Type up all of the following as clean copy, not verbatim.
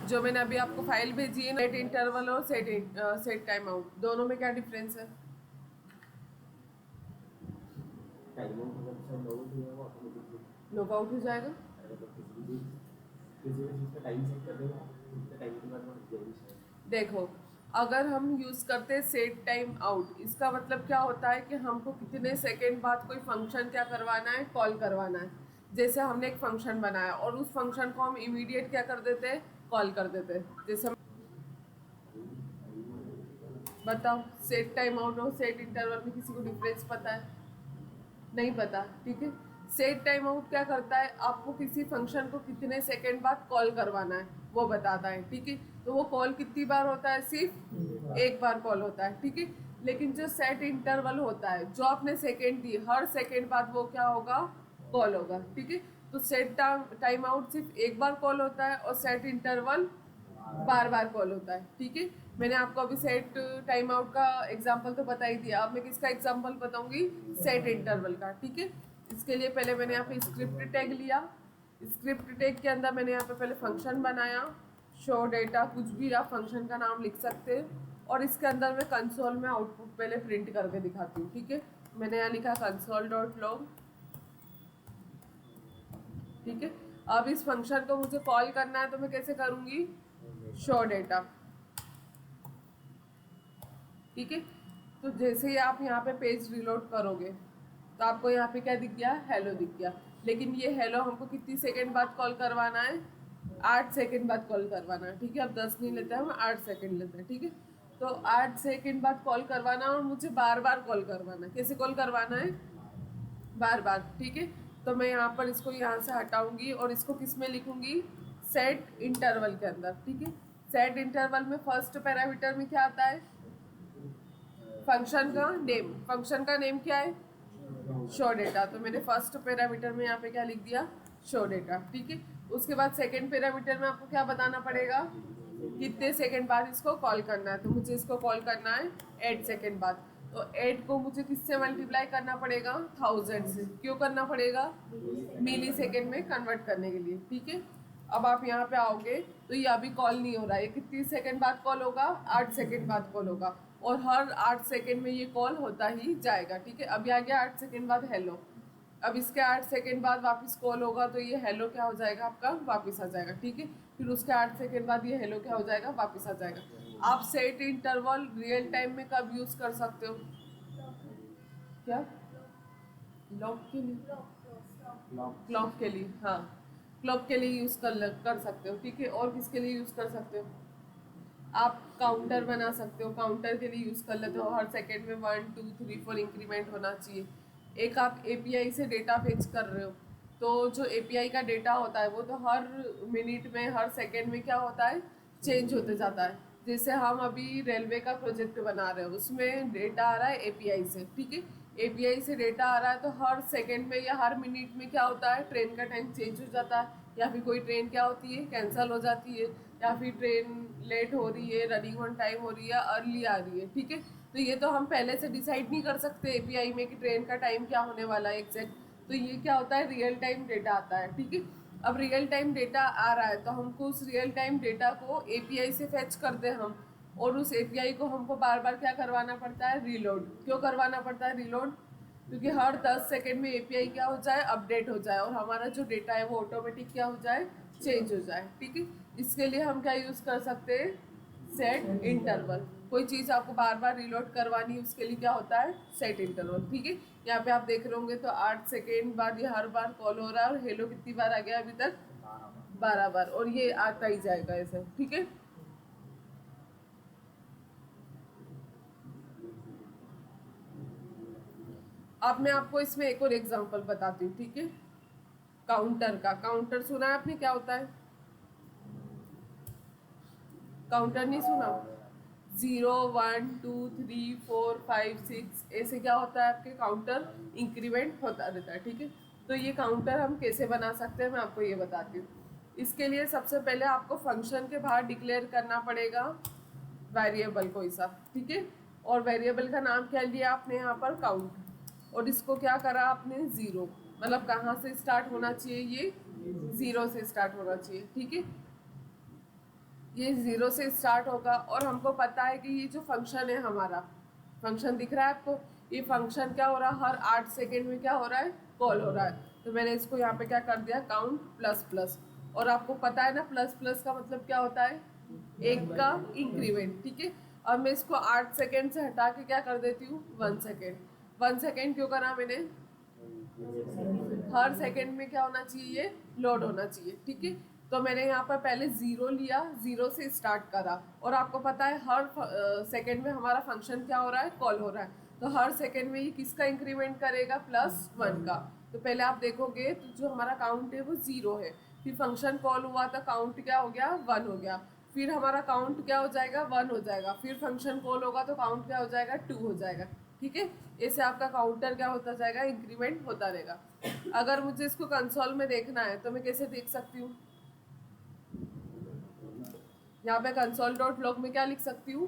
जो मैंने अभी आपको फाइल भेजी है, सेट इंटरवल और सेट टाइम आउट, दोनों में क्या डिफरेंस है? टाइम आउट अगर सब लॉग हो जाएगा ऑटोमेटिकली लॉग आउट हो जाएगा। मतलब किसी भी चीज़ का टाइम सेट कर देगा, उतने टाइम के बाद वो रुक जाएगी शायद। देखो, अगर हम यूज़ करते हैं सेट टाइम आउट, इसका मतलब क्या होता है कि हमको कितने सेकेंड बाद कोई फंक्शन क्या करवाना है, कॉल करवाना है। जैसे हमने एक फंक्शन बनाया और उस फंक्शन को हम इमीडिएट क्या कर देते हैं, कॉल कर देते हैं। जैसे बताओ, सेट टाइम आउट और सेट इंटरवल में किसी को डिफरेंस पता है? नहीं पता, ठीक है। सेट टाइम आउट क्या करता है, आपको किसी फंक्शन को कितने सेकंड बाद कॉल करवाना है वो बताता है, ठीक है। तो वो कॉल कितनी बार होता है, सिर्फ एक बार कॉल होता है, ठीक है। लेकिन जो सेट इंटरवल होता है, जो आपने सेकंड दी, हर सेकंड बाद वो क्या होगा, कॉल होगा, ठीक है। तो सेट टाइम आउट सिर्फ एक बार कॉल होता है और सेट इंटरवल बार बार कॉल होता है, ठीक है। मैंने आपको अभी सेट टाइम आउट का एग्जांपल तो बता ही दिया, अब मैं किसका एग्जांपल बताऊंगी, सेट इंटरवल का, ठीक है। इसके लिए पहले मैंने यहाँ पे स्क्रिप्ट टैग लिया। स्क्रिप्ट टैग के अंदर मैंने यहाँ पे पहले फंक्शन बनाया, शो डेटा, कुछ भी आप फंक्शन का नाम लिख सकते हैं। और इसके अंदर मैं कंसोल में आउटपुट पहले प्रिंट करके दिखाती हूँ, ठीक है। मैंने यहाँ लिखा console.log, ठीक है। अब इस फंक्शन को मुझे कॉल करना है तो मैं कैसे करूँगी, शो डेटा, ठीक है। तो जैसे ही आप यहाँ पे पेज रिलोड करोगे तो आपको यहाँ पे क्या दिख गया, हेलो दिख गया। लेकिन ये हेलो हमको कितनी सेकंड बाद कॉल करवाना है, 8 सेकंड बाद कॉल करवाना है, ठीक है। अब 10 नहीं लेते हैं हम, 8 सेकंड लेते हैं, ठीक है। तो 8 सेकंड बाद कॉल करवाना और मुझे बार बार कॉल करवाना है। कैसे कॉल करवाना है, बार बार, ठीक है। तो मैं यहाँ पर इसको यहाँ से हटाऊंगी और इसको किस में लिखूंगी, सेट इंटरवल के अंदर, ठीक है। सेट इंटरवल में फर्स्ट पैरामीटर में क्या आता है, फंक्शन का नेम। फंक्शन का नेम क्या है, शो डेटा। तो मैंने फर्स्ट पैरामीटर में यहाँ पे क्या लिख दिया, शो डेटा, ठीक है। उसके बाद सेकंड पैरामीटर में आपको क्या बताना पड़ेगा, कितने सेकंड बाद इसको कॉल करना है। तो मुझे इसको कॉल करना है 8 सेकंड बाद। तो 8 को मुझे किससे मल्टीप्लाई करना पड़ेगा, 1000 से। क्यों करना पड़ेगा, मिली सेकेंड में कन्वर्ट करने के लिए, ठीक है। अब आप यहाँ पे आओगे तो ये अभी कॉल नहीं हो रहा है, ये कितनी सेकंड बाद कॉल होगा, 8 सेकंड बाद कॉल होगा। और हर 8 सेकंड में ये कॉल होता ही जाएगा, ठीक है। अभी आ गया 8 सेकंड बाद हेलो। अब इसके 8 सेकंड बाद वापस कॉल होगा तो ये हेलो क्या हो जाएगा, आपका वापस आ जाएगा, ठीक है। फिर उसके 8 सेकंड बाद ये हेलो क्या हो जाएगा, वापस आ जाएगा। आप सेट इंटरवल रियल टाइम में कब यूज़ कर सकते हो, क्या, लॉक के लिए, क्लॉक के लिए, हाँ, क्लॉक के लिए यूज़ कर सकते हो, ठीक है। और किसके लिए यूज़ कर सकते हो, आप काउंटर बना सकते हो, काउंटर के लिए यूज़ कर लेते हो। हर सेकंड में 1 2 3 4 इंक्रीमेंट होना चाहिए। एक आप एपीआई से डेटा फेच कर रहे हो, तो जो एपीआई का डेटा होता है वो तो हर मिनट में, हर सेकंड में क्या होता है, चेंज होते जाता है। जैसे हम अभी रेलवे का प्रोजेक्ट बना रहे हो, उसमें डेटा आ रहा है एपीआई से, ठीक है। एपीआई से डेटा आ रहा है तो हर सेकंड में या हर मिनट में क्या होता है, ट्रेन का टाइम चेंज हो जाता है, या फिर कोई ट्रेन क्या होती है, कैंसिल हो जाती है, या फिर ट्रेन लेट हो रही है, रनिंग ऑन टाइम हो रही है, अर्ली आ रही है, ठीक है। तो ये तो हम पहले से डिसाइड नहीं कर सकते एपीआई में कि ट्रेन का टाइम क्या होने वाला है एग्जैक्ट। तो ये क्या होता है, रियल टाइम डेटा आता है, ठीक है। अब रियल टाइम डेटा आ रहा है तो हमको उस रियल टाइम डेटा को एपीआई से फेच करते हैं हम, और उस एपीआई को हमको बार बार क्या करवाना पड़ता है, रीलोड। क्यों करवाना पड़ता है रीलोड, क्योंकि हर 10 सेकंड में एपीआई क्या हो जाए, अपडेट हो जाए, और हमारा जो डेटा है वो ऑटोमेटिक क्या हो जाए, चेंज हो जाए, ठीक है। इसके लिए हम क्या यूज़ कर सकते हैं, सेट इंटरवल। कोई चीज़ आपको बार बार रिलोड करवानी है उसके लिए क्या होता है, सेट इंटरवल, ठीक है। यहाँ पे आप देख रहे होंगे तो 8 सेकेंड बाद ये हर बार कॉल हो रहा है, और हेलो कितनी बार आ गया अभी तक, 12 बार, और ये आता ही जाएगा ऐसे, ठीक है। अब मैं आपको इसमें एक और एग्जांपल बताती हूँ, ठीक है। काउंटर का, काउंटर सुना है आपने, क्या होता है, काउंटर नहीं सुना, 0 1 2 3 4 5 6 ऐसे क्या होता है, आपके काउंटर इंक्रीमेंट होता रहता है, ठीक है। तो ये काउंटर हम कैसे बना सकते हैं मैं आपको ये बताती हूँ। इसके लिए सबसे पहले आपको फंक्शन के बाहर डिक्लेयर करना पड़ेगा वेरिएबल कोई सा, ठीक है। और वेरिएबल का नाम क्या लिया आपने यहाँ पर, काउंट। और इसको क्या करा आपने, 0, मतलब कहाँ से स्टार्ट होना चाहिए, ये 0 से स्टार्ट होना चाहिए, ठीक है। ये 0 से स्टार्ट होगा और हमको पता है कि ये जो फंक्शन है हमारा, फंक्शन दिख रहा है आपको, ये फंक्शन क्या हो रहा है, हर 8 सेकेंड में क्या हो रहा है, कॉल हो रहा है। तो मैंने इसको यहाँ पे क्या कर दिया, काउंट प्लस प्लस। और आपको पता है ना प्लस प्लस का मतलब क्या होता है, एक का इंक्रीमेंट, ठीक है। अब मैं इसको 8 सेकेंड से हटा के क्या कर देती हूँ, 1 सेकेंड। 1 सेकेंड क्यों करा मैंने, हर सेकेंड में क्या होना चाहिए, ये लोड होना चाहिए, ठीक है। तो मैंने यहाँ पर पहले 0 लिया, 0 से स्टार्ट करा, और आपको पता है हर सेकेंड में हमारा फंक्शन क्या हो रहा है, कॉल हो रहा है। तो हर सेकेंड में ये किसका इंक्रीमेंट करेगा, +1 का। तो पहले आप देखोगे तो जो हमारा काउंट है वो 0 है, फिर फंक्शन कॉल हुआ तो काउंट क्या हो गया, 1 हो गया, फिर हमारा काउंट क्या हो जाएगा, 1 हो जाएगा, फिर फंक्शन कॉल होगा तो काउंट क्या हो जाएगा, 2 हो जाएगा, ठीक है। ऐसे आपका काउंटर क्या होता जाएगा, इंक्रीमेंट होता रहेगा। अगर मुझे इसको कंसोल में देखना है तो मैं कैसे देख सकती हूँ, यहाँ पे console.log में क्या लिख सकती हूँ,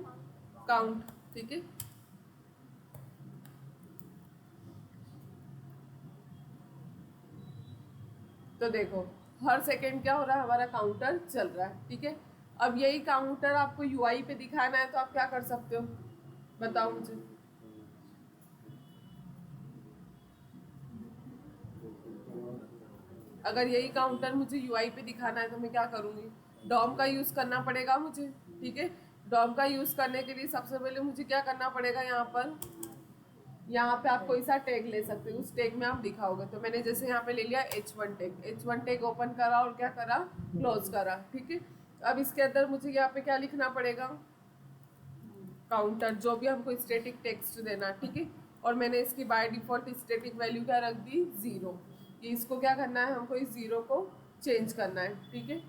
काउंट, ठीक है। तो देखो हर सेकेंड क्या हो रहा है, हमारा काउंटर चल रहा है, ठीक है। अब यही काउंटर आपको यूआई पे दिखाना है तो आप क्या कर सकते हो, बताओ मुझे। अगर यही काउंटर मुझे यूआई पे दिखाना है तो मैं क्या करूँगी, डॉम का यूज़ करना पड़ेगा मुझे, ठीक है। डॉम का यूज़ करने के लिए सबसे पहले मुझे क्या करना पड़ेगा, यहाँ पे आप कोई सा टैग ले सकते हो, उस टैग में आप दिखाओगे। तो मैंने जैसे यहाँ पे ले लिया H1 tag, H1 tag open करा और क्या करा, क्लोज करा, ठीक है। अब इसके अंदर मुझे यहाँ पे क्या लिखना पड़ेगा, काउंटर, जो भी हमको स्टैटिक टेक्स्ट देना, ठीक है। और मैंने इसकी बाय डिफॉल्ट स्टैटिक वैल्यू क्या रख दी, 0। ये इसको क्या करना है, हमको इस 0 को चेंज करना है, ठीक है।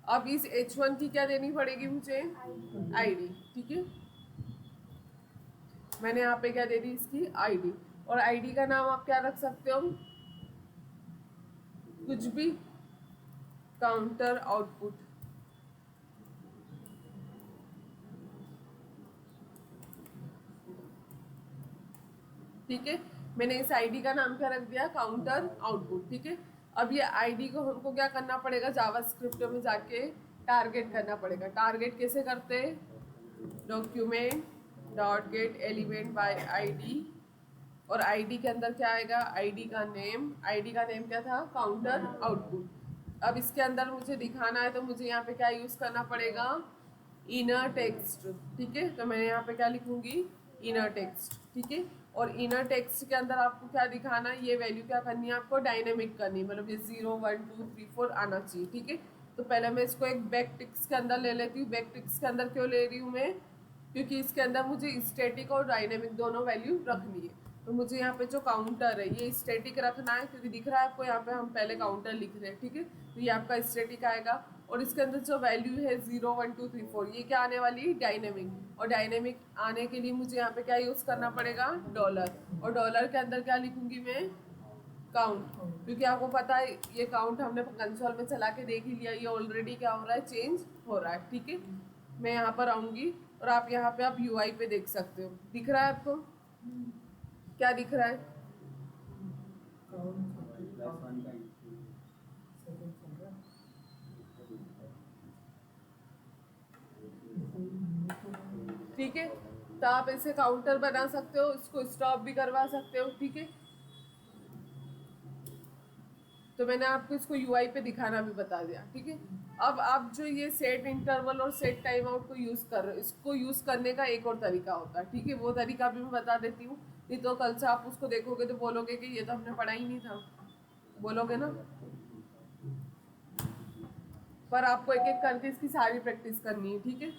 अब इस H1 की क्या देनी पड़ेगी मुझे, आईडी, ठीक है। मैंने यहाँ पे क्या दे दी, इसकी आईडी। और आईडी का नाम आप क्या रख सकते हो, कुछ भी, काउंटर आउटपुट, ठीक है। मैंने इस आईडी का नाम क्या रख दिया, काउंटर आउटपुट, ठीक है। अब ये आईडी को हमको क्या करना पड़ेगा, जावास्क्रिप्ट में जाके टारगेट करना पड़ेगा। टारगेट कैसे करते हैं, document dot gate element by ID, और आईडी के अंदर क्या आएगा, आईडी का नेम, आईडी का नेम क्या था, काउंटर आउटपुट। अब इसके अंदर मुझे दिखाना है तो मुझे यहाँ पे क्या यूज़ करना पड़ेगा, इनर टेक्स्ट, ठीक है। तो मैं यहाँ पे क्या लिखूंगी, इनर टेक्स्ट, ठीक है। और इनर टेक्स्ट के अंदर आपको क्या दिखाना है, ये वैल्यू क्या करनी है आपको, डायनेमिक करनी, मतलब ये 0 1 2 3 4 आना चाहिए, ठीक है। तो पहले मैं इसको एक बैक टिक्स के अंदर ले लेती हूँ। बैक टिक्स के अंदर क्यों ले रही हूँ मैं, क्योंकि इसके अंदर मुझे स्टैटिक और डायनेमिक दोनों वैल्यू रखनी है। तो मुझे यहाँ पे जो काउंटर है ये स्टैटिक रखना है, क्योंकि दिख रहा है आपको यहाँ पे हम पहले काउंटर लिख रहे हैं, ठीक है। तो ये आपका स्टैटिक आएगा, और इसके अंदर जो वैल्यू है 0 1 2 3 4 ये क्या आने वाली है, डायनेमिक। और डायनेमिक आने के लिए मुझे यहाँ पे क्या यूज़ करना पड़ेगा, डॉलर। और डॉलर के अंदर क्या लिखूंगी मैं, काउंट, क्योंकि आपको पता है ये काउंट हमने कंसोल में चला के देख ही लिया, ये ऑलरेडी क्या हो रहा है, चेंज हो रहा है, ठीक है। मैं यहाँ पर आऊँगी और आप यहाँ पे आप यूआई पे देख सकते हो, दिख रहा है आपको, क्या दिख रहा है, ठीक है। तो आप ऐसे काउंटर बना सकते हो, इसको स्टॉप भी करवा सकते हो, ठीक है। तो मैंने आपको इसको यूआई पे दिखाना भी बता दिया, ठीक है। अब आप जो ये सेट इंटरवल और सेट टाइम आउट को यूज़ कर रहे हो, इसको यूज़ करने का एक और तरीका होता है, ठीक है। वो तरीका भी मैं बता देती हूँ, नहीं तो कल से आप उसको देखोगे तो बोलोगे कि ये तो हमने पढ़ा ही नहीं था, बोलोगे ना। पर आपको एक एक करके इसकी सारी प्रैक्टिस करनी है, ठीक है।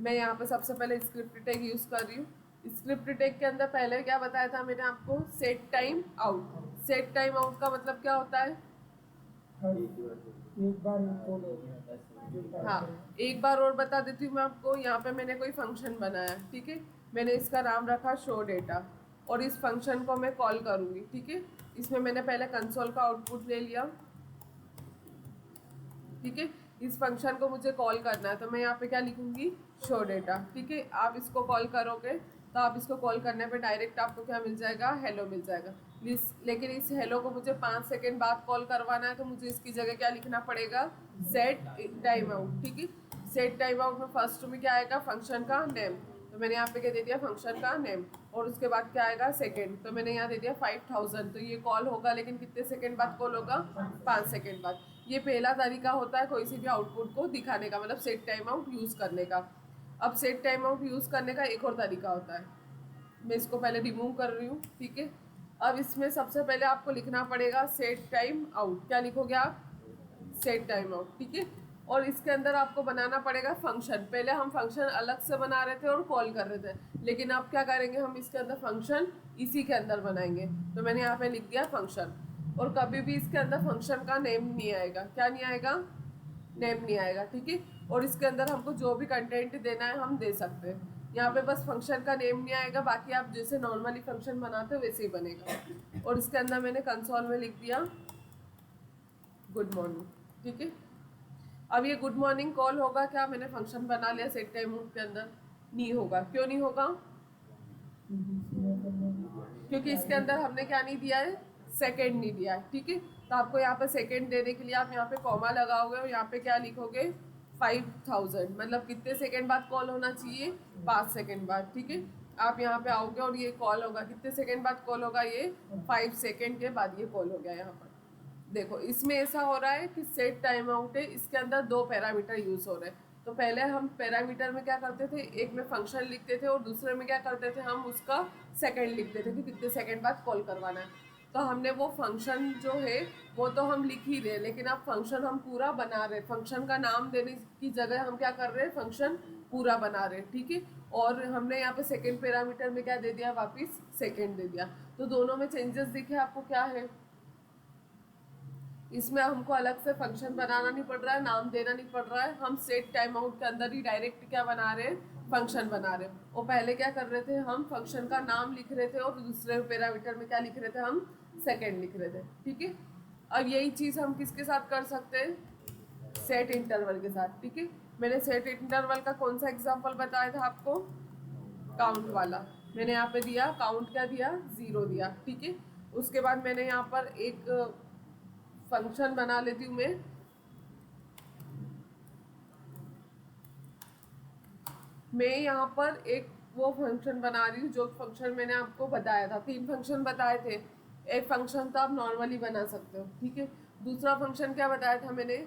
मैं यहाँ पे सबसे पहले स्क्रिप्ट टैग यूज़ कर रही हूँ। स्क्रिप्ट टैग के अंदर पहले क्या बताया था मैंने आपको, set time out. Set time out का मतलब क्या होता है, एक बार हाँ एक बार और बता देती हूँ मैं आपको। यहाँ पे मैंने कोई फंक्शन बनाया, ठीक है। मैंने इसका नाम रखा शो डेटा, और इस फंक्शन को मैं कॉल करूँगी, ठीक है। इसमें मैंने पहले कंसोल का आउटपुट ले लिया, ठीक है। इस फंक्शन को मुझे कॉल करना है तो मैं यहाँ पे क्या लिखूंगी, शो डेटा, ठीक है। आप इसको कॉल करोगे तो आप इसको कॉल करने पे डायरेक्ट आपको क्या मिल जाएगा, हेलो मिल जाएगा। लेकिन इस हेलो को मुझे 5 सेकेंड बाद कॉल करवाना है, तो मुझे इसकी जगह क्या लिखना पड़ेगा, सेट टाइम आउट। ठीक है, सेट टाइम आउट में फर्स्ट में क्या आएगा, फंक्शन का नेम। तो मैंने यहाँ पे क्या दे दिया, फंक्शन का नेम, और उसके बाद क्या आएगा, सेकेंड। तो मैंने यहाँ दे दिया 5000। तो ये कॉल होगा, लेकिन कितने सेकेंड बाद कॉल होगा, 5 सेकेंड बाद। ये पहला तरीका होता है कोई सी भी आउटपुट को दिखाने का, मतलब सेट टाइम आउट यूज़ करने का। अब सेट टाइम आउट यूज़ करने का एक और तरीका होता है, मैं इसको पहले रिमूव कर रही हूँ। ठीक है, अब इसमें सबसे पहले आपको लिखना पड़ेगा सेट टाइम आउट। क्या लिखोगे आप, सेट टाइम आउट। ठीक है, और इसके अंदर आपको बनाना पड़ेगा फंक्शन। पहले हम फंक्शन अलग से बना रहे थे और कॉल कर रहे थे, लेकिन अब क्या करेंगे, हम इसके अंदर फंक्शन इसी के अंदर बनाएंगे। तो मैंने यहाँ पे लिख दिया फंक्शन, और कभी भी इसके अंदर फंक्शन का नेम नहीं आएगा। क्या नहीं आएगा, नेम नहीं आएगा। ठीक है, और इसके अंदर हमको जो भी कंटेंट देना है हम दे सकते हैं। यहाँ पे बस फंक्शन का नेम नहीं आएगा, बाकी आप जैसे नॉर्मली फंक्शन बनाते हो वैसे ही बनेगा। और इसके अंदर मैंने कंसोल में लिख दिया गुड मॉर्निंग। ठीक है, अब ये गुड मॉर्निंग कॉल होगा क्या, मैंने फंक्शन बना लिया सेट टाइम आउट के अंदर, नहीं होगा। क्यों नहीं होगा, क्योंकि इसके अंदर हमने क्या नहीं दिया है, सेकेंड नहीं दिया है। ठीक है, तो आपको यहाँ पे सेकेंड देने के लिए आप यहाँ पे कॉमा लगाओगे और यहाँ पे क्या लिखोगे, 5000। मतलब कितने सेकेंड बाद कॉल होना चाहिए, 5 सेकेंड बाद। ठीक है, आप यहाँ पे आओगे और ये कॉल होगा, कितने सेकेंड बाद कॉल होगा, ये 5 सेकेंड के बाद ये कॉल हो गया। यहाँ पर देखो, इसमें ऐसा हो रहा है कि सेट टाइम आउट है, इसके अंदर 2 पैरामीटर यूज हो रहे हैं। तो पहले हम पैरामीटर में क्या करते थे, एक में फंक्शन लिखते थे और दूसरे में क्या करते थे, हम उसका सेकंड लिखते थे कि कितने सेकंड बाद कॉल करवाना है। तो हमने वो फंक्शन जो है वो तो हम लिख ही रहे, लेकिन अब फंक्शन हम पूरा बना रहे। फंक्शन का नाम देने की जगह हम क्या कर रहे हैं, फंक्शन पूरा बना रहे। ठीक है, और हमने यहाँ पे सेकेंड पैरामीटर में क्या दे दिया, वापिस सेकेंड दे दिया। तो दोनों में चेंजेस दिखे आपको क्या है, इसमें हमको अलग से फंक्शन बनाना नहीं पड़ रहा है, नाम देना नहीं पड़ रहा है। हम सेट टाइम आउट के अंदर ही डायरेक्ट क्या बना रहे हैं, फंक्शन बना रहे हैं। और पहले क्या कर रहे थे, हम फंक्शन का नाम लिख रहे थे और दूसरे पैरामीटर में क्या लिख रहे थे, हम सेकेंड लिख रहे थे। ठीक है, अब यही चीज़ हम किसके साथ कर सकते हैं, सेट इंटरवल के साथ। ठीक है, मैंने सेट इंटरवल का कौन सा एग्जाम्पल बताया था आपको, काउंट वाला। मैंने यहाँ पे दिया काउंट, क्या दिया, 0 दिया। ठीक है, उसके बाद मैंने यहाँ पर एक फंक्शन बना लेती हूँ मैं यहाँ पर एक वो फंक्शन बना रही हूँ जो फंक्शन मैंने आपको बताया था। 3 फंक्शन बताए थे, एक फंक्शन तो आप नॉर्मली बना सकते हो। ठीक है, दूसरा फंक्शन क्या बताया था मैंने,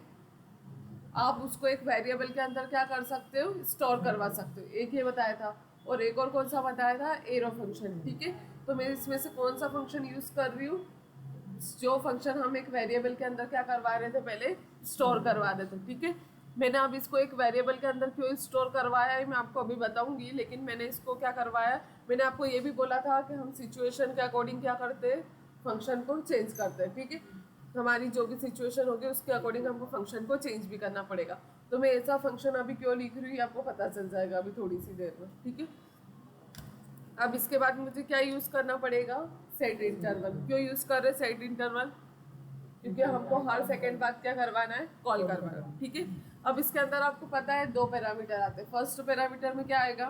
आप उसको एक वेरिएबल के अंदर क्या कर सकते हो, स्टोर करवा सकते हो, एक ये बताया था। और एक और कौन सा बताया था, एरो फंक्शन। ठीक है, तो मैं इसमें से कौन सा फंक्शन यूज़ कर रही हूँ, जो फंक्शन हम एक वेरिएबल के अंदर क्या करवा रहे थे, पहले स्टोर करवा रहे थे। ठीक है, मैंने अब इसको एक वेरिएबल के अंदर क्यों स्टोर करवाया है मैं आपको अभी बताऊंगी, लेकिन मैंने इसको क्या करवाया, मैंने आपको ये भी बोला था कि हम सिचुएशन के अकॉर्डिंग क्या करते हैं, फंक्शन को चेंज करते हैं। ठीक है, हमारी जो भी सिचुएशन होगी उसके अकॉर्डिंग हमको फंक्शन को चेंज भी करना पड़ेगा। तो मैं ऐसा फंक्शन अभी क्यों लिख रही हूँ आपको पता चल जाएगा अभी थोड़ी सी देर में। ठीक है, अब इसके बाद मुझे क्या यूज़ करना पड़ेगा, सेट इंटरवल। क्यों यूज़ कर रहे सेट इंटरवल, क्योंकि हमको हर सेकंड बाद क्या करवाना है, कॉल करवाना है। ठीक है, अब इसके अंदर आपको पता है 2 पैरामीटर आते हैं। फर्स्ट पैरामीटर में क्या आएगा,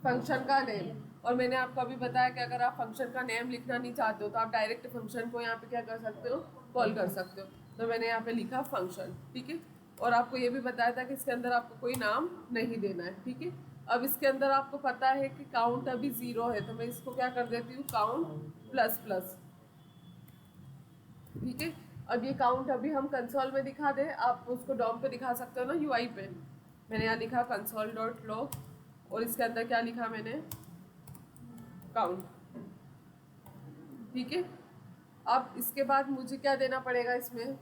फंक्शन का नेम। और मैंने आपको अभी बताया कि अगर आप फंक्शन का नेम लिखना नहीं चाहते हो तो आप डायरेक्ट फंक्शन को यहाँ पे क्या कर सकते हो, कॉल कर सकते हो। तो मैंने यहाँ पे लिखा फंक्शन। ठीक है, और आपको ये भी बताया था कि इसके अंदर आपको कोई नाम नहीं देना है। ठीक है, अब इसके अंदर आपको पता है कि काउंट अभी 0 है, तो मैं इसको क्या कर देती हूँ, काउंट प्लस प्लस। ठीक है, अब ये काउंट अभी हम कंसोल में दिखा दे, आप उसको डॉम पे दिखा सकते हो ना, यूआई पे। मैंने यहाँ लिखा कंसोल डॉट लॉग और इसके अंदर क्या लिखा मैंने, काउंट। ठीक है, अब इसके बाद मुझे क्या देना पड़ेगा इसमें,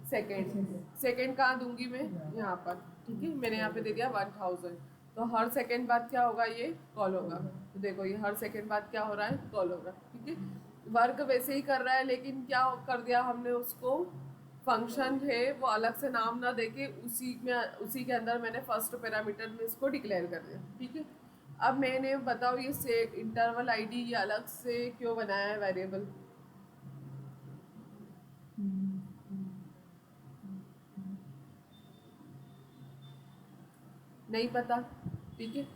सेकेंड। सेकेंड कहाँ दूंगी मैं, यहाँ पर। ठीक है, मैंने यहाँ पे दे दिया 1000। तो हर सेकेंड बाद क्या होगा, ये कॉल होगा। तो देखो ये हर सेकेंड बाद क्या हो रहा है, कॉल हो रहा है। ठीक है, वर्क वैसे ही कर रहा है, लेकिन क्या कर दिया हमने उसको, फंक्शन है वो अलग से नाम ना देके उसी के अंदर मैंने फर्स्ट पैरामीटर में इसको डिक्लेयर कर दिया। ठीक है, अब मैंने बताओ ये सेट इंटरवल आईडी ये अलग से क्यों बनाया है वेरिएबल, नहीं पता। ठीक है,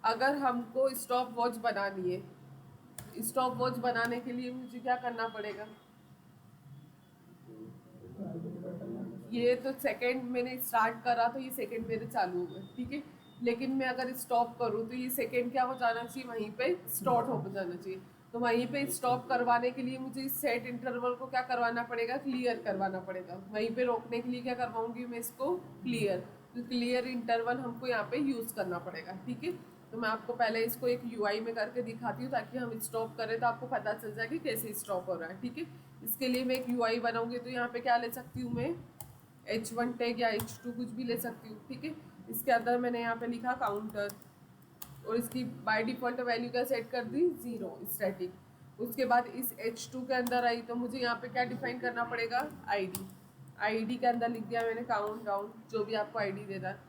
अगर हमको स्टॉप वॉच बनानी है, स्टॉप वॉच बनाने के लिए मुझे क्या करना पड़ेगा? ये तो सेकंड मैंने स्टार्ट करा तो ये सेकंड मेरे चालू हो गए, ठीक है। लेकिन मैं अगर स्टॉप करूँ तो ये सेकंड क्या हो जाना चाहिए, वहीं पे स्टॉप हो जाना चाहिए। तो वहीं पे स्टॉप करवाने के लिए मुझे इस सेट इंटरवल को क्या करवाना पड़ेगा, क्लियर करवाना पड़ेगा। वहीं पे रोकने के लिए क्या करवाऊंगी मैं इसको, क्लियर। तो क्लियर इंटरवल हमको यहाँ पे यूज़ करना पड़ेगा, ठीक है। तो मैं आपको पहले इसको एक यूआई में करके दिखाती हूँ ताकि हम स्टॉप करें तो आपको पता चल जाए कि कैसे स्टॉप हो रहा है, ठीक है। इसके लिए मैं एक यूआई बनाऊंगी तो यहाँ पे क्या ले सकती हूँ मैं, H1 टैग या H2 कुछ भी ले सकती हूँ, ठीक है। इसके अंदर मैंने यहाँ पे लिखा काउंटर और इसकी बाय डिफ़ॉल्ट वैल्यू क्या सेट कर दी, 0 स्टैटिक। उसके बाद इस H2 के अंदर आई तो मुझे यहाँ पे क्या डिफाइन करना पड़ेगा, आईडी के अंदर लिख दिया मैंने काउंट डाउन, जो भी आपको आईडी देना है।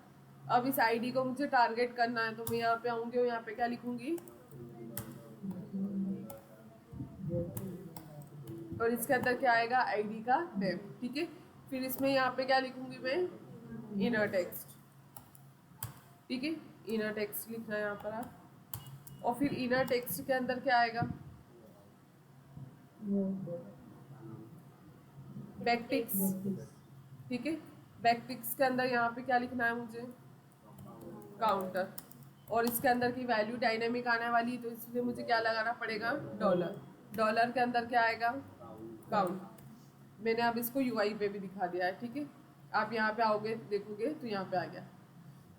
अब इस आईडी को मुझे टारगेट करना है तो मैं यहाँ पे आऊँगी और यहाँ पे क्या लिखूँगी, और इसके अंदर क्या आएगा, आईडी का नेम, ठीक है। फिर इसमें यहाँ पे क्या लिखूँगी मैं, इनर टेक्स्ट, ठीक है। इनर टेक्स्ट लिखना है यहाँ पर आप। और फिर इनर टेक्स्ट के अंदर क्या आएगा, बैकटिक्स, ठीक है। बैकटिक्स के अंदर यहाँ पे क्या लिखना है मुझे, काउंटर। और इसके अंदर की वैल्यू डायनेमिक आने वाली है तो इसलिए मुझे क्या लगाना पड़ेगा, डॉलर। डॉलर के अंदर क्या आएगा, काउंट। मैंने अब इसको यूआई पे भी दिखा दिया है, ठीक है। आप यहाँ पे आओगे देखोगे तो यहाँ पे आ गया।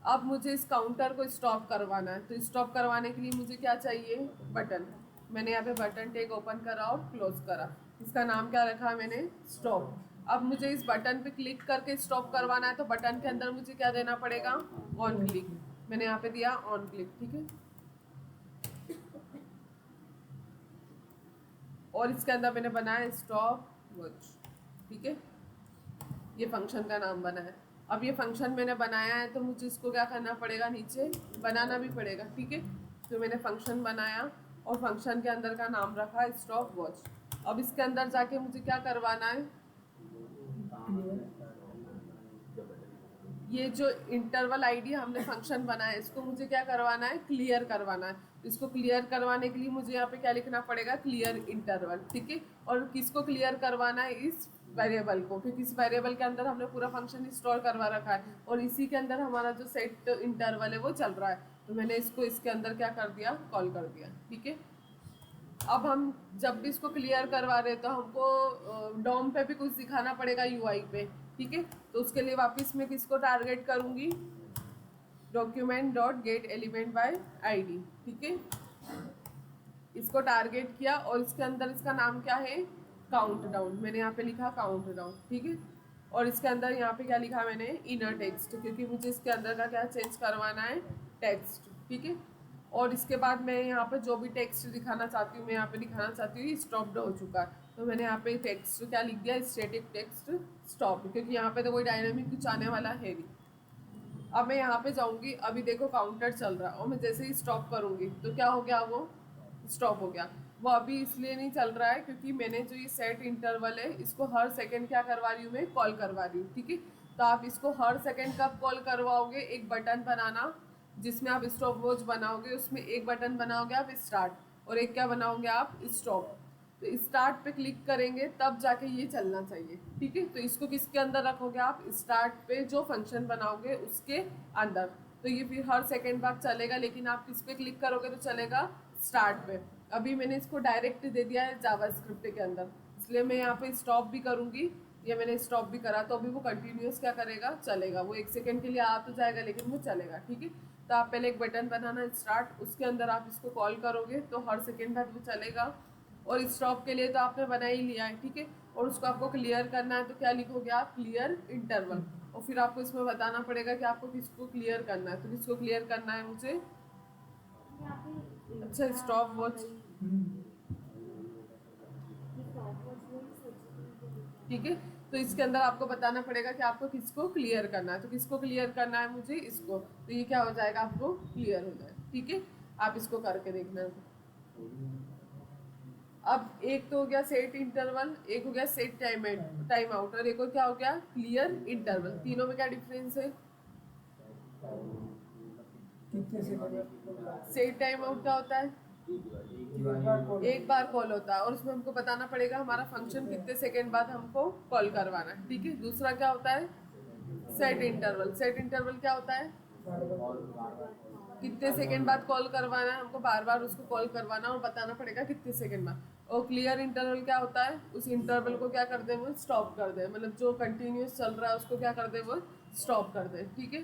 अब मुझे इस काउंटर को स्टॉप करवाना है तो स्टॉप करवाने के लिए मुझे क्या चाहिए, बटन। मैंने यहाँ पे बटन टैग ओपन करा और क्लोज करा। इसका नाम क्या रखा मैंने, स्टॉप। अब मुझे इस बटन पे क्लिक करके स्टॉप करवाना है तो बटन के अंदर मुझे क्या देना पड़ेगा, ऑन क्लिक। मैंने यहाँ पे दिया ऑन क्लिक, ठीक है। और इसके अंदर मैंने बनाया स्टॉप वॉच, ठीक है। ये फंक्शन का नाम बना है। अब ये फंक्शन मैंने बनाया है तो मुझे इसको क्या करना पड़ेगा, नीचे बनाना भी पड़ेगा, ठीक है। तो मैंने फंक्शन बनाया और फंक्शन के अंदर का नाम रखा स्टॉप वॉच। अब इसके अंदर जाके मुझे क्या करवाना है, ये जो इंटरवल आईडी हमने फंक्शन बनाया है इसको मुझे क्या करवाना है, क्लियर करवाना है। इसको क्लियर करवाने के लिए मुझे यहाँ पे क्या लिखना पड़ेगा, क्लियर इंटरवल, ठीक है। और किसको क्लियर करवाना है, इस वेरिएबल को, क्योंकि इस वेरिएबल के अंदर हमने पूरा फंक्शन इंस्टॉल करवा रखा है और इसी के अंदर हमारा जो सेट इंटरवल है वो चल रहा है। तो मैंने इसको इसके अंदर क्या कर दिया, कॉल कर दिया, ठीक है। अब हम जब भी इसको क्लियर करवा रहे हैं तो हमको डॉम पे भी कुछ दिखाना पड़ेगा यूआई पे, ठीक है। तो उसके लिए वापस मैं किसको टारगेट करूँगी, document dot gate element by ID, ठीक है। इसको टारगेट किया और इसके अंदर इसका नाम क्या है, काउंट डाउन। मैंने यहाँ पे लिखा काउंट डाउन, ठीक है। और इसके अंदर यहाँ पे क्या लिखा मैंने, इनर टेक्स्ट, क्योंकि मुझे इसके अंदर का क्या चेंज करवाना है, टेक्स्ट, ठीक है। और इसके बाद मैं यहाँ पे जो भी टेक्स्ट दिखाना चाहती हूँ, मैं यहाँ पे दिखाना चाहती हूँ स्टॉप्ड हो चुका है तो मैंने यहाँ पे टेक्स्ट क्या लिख दिया, स्टैटिक टेक्स्ट स्टॉप, क्योंकि यहाँ पे तो कोई डायनामिक कुछ आने वाला है नहीं। अब मैं यहाँ पे जाऊँगी, अभी देखो काउंटर चल रहा है और मैं जैसे ही स्टॉप करूँगी तो क्या हो गया, वो स्टॉप हो गया। वो अभी इसलिए नहीं चल रहा है क्योंकि मैंने जो ये सेट इंटरवल है इसको हर सेकंड क्या करवा रही हूँ, मैं कॉल करवा रही हूँ, ठीक है। तो आप इसको हर सेकंड कब कॉल करवाओगे, एक बटन बनाना जिसमें आप स्टॉप वॉच बनाओगे, उसमें एक बटन बनाओगे आप स्टार्ट और एक क्या बनाओगे आप, स्टॉप। तो स्टार्ट पे क्लिक करेंगे तब जाके ये चलना चाहिए, ठीक है। तो इसको किसके अंदर रखोगे आप, स्टार्ट पे जो फंक्शन बनाओगे उसके अंदर। तो ये फिर हर सेकंड बाद चलेगा, लेकिन आप किस पे क्लिक करोगे तो चलेगा, स्टार्ट पे। अभी मैंने इसको डायरेक्ट दे दिया है जावास्क्रिप्ट के अंदर, इसलिए मैं यहाँ पे स्टॉप भी करूँगी। या मैंने स्टॉप भी करा तो अभी वो कंटिन्यूस क्या करेगा, चलेगा। वो एक सेकंड के लिए आ तो जाएगा लेकिन वो चलेगा, ठीक है। तो आप पहले एक बटन बनाना स्टार्ट, उसके अंदर आप इसको कॉल करोगे तो हर सेकंड बाद वो चलेगा। और स्टॉप के लिए तो आपने बना ही लिया है, ठीक है। और उसको आपको क्लियर करना है तो क्या लिखोगे आप, क्लियर इंटरवल। और फिर आपको इसमें बताना पड़ेगा कि आपको किसको क्लियर करना है। तो किसको क्लियर करना है मुझे, अच्छा स्टॉप वॉच, ठीक है। तो इसके अंदर आपको बताना पड़ेगा कि आपको किसको क्लियर करना है। तो किसको क्लियर करना है मुझे, इसको। तो ये क्या हो जाएगा, आपको क्लियर हो जाएगा, ठीक है। आप इसको करके देखना। अब एक तो हो गया सेट इंटरवल, एक हो गया सेट टाइम आउट और एक और क्या हो गया, क्लियर इंटरवल। तीनों में क्या डिफरेंस है, सेट टाइम आउट क्या होता है, एक बार कॉल होता है और उसमें हमको बताना पड़ेगा हमारा फंक्शन कितने सेकंड बाद हमको कॉल करवाना है, ठीक है। दूसरा क्या होता है, सेट इंटरवल। सेट इंटरवल क्या होता है, कितने सेकंड बाद कॉल करवाना है, हमको बार बार उसको कॉल करवाना और बताना पड़ेगा कितने सेकंड बाद। और क्लियर इंटरवल क्या होता है, उस इंटरवल को क्या कर दे वो स्टॉप कर दे, मतलब जो कंटिन्यूस चल रहा है उसको क्या कर दे वो स्टॉप कर दे, ठीक है।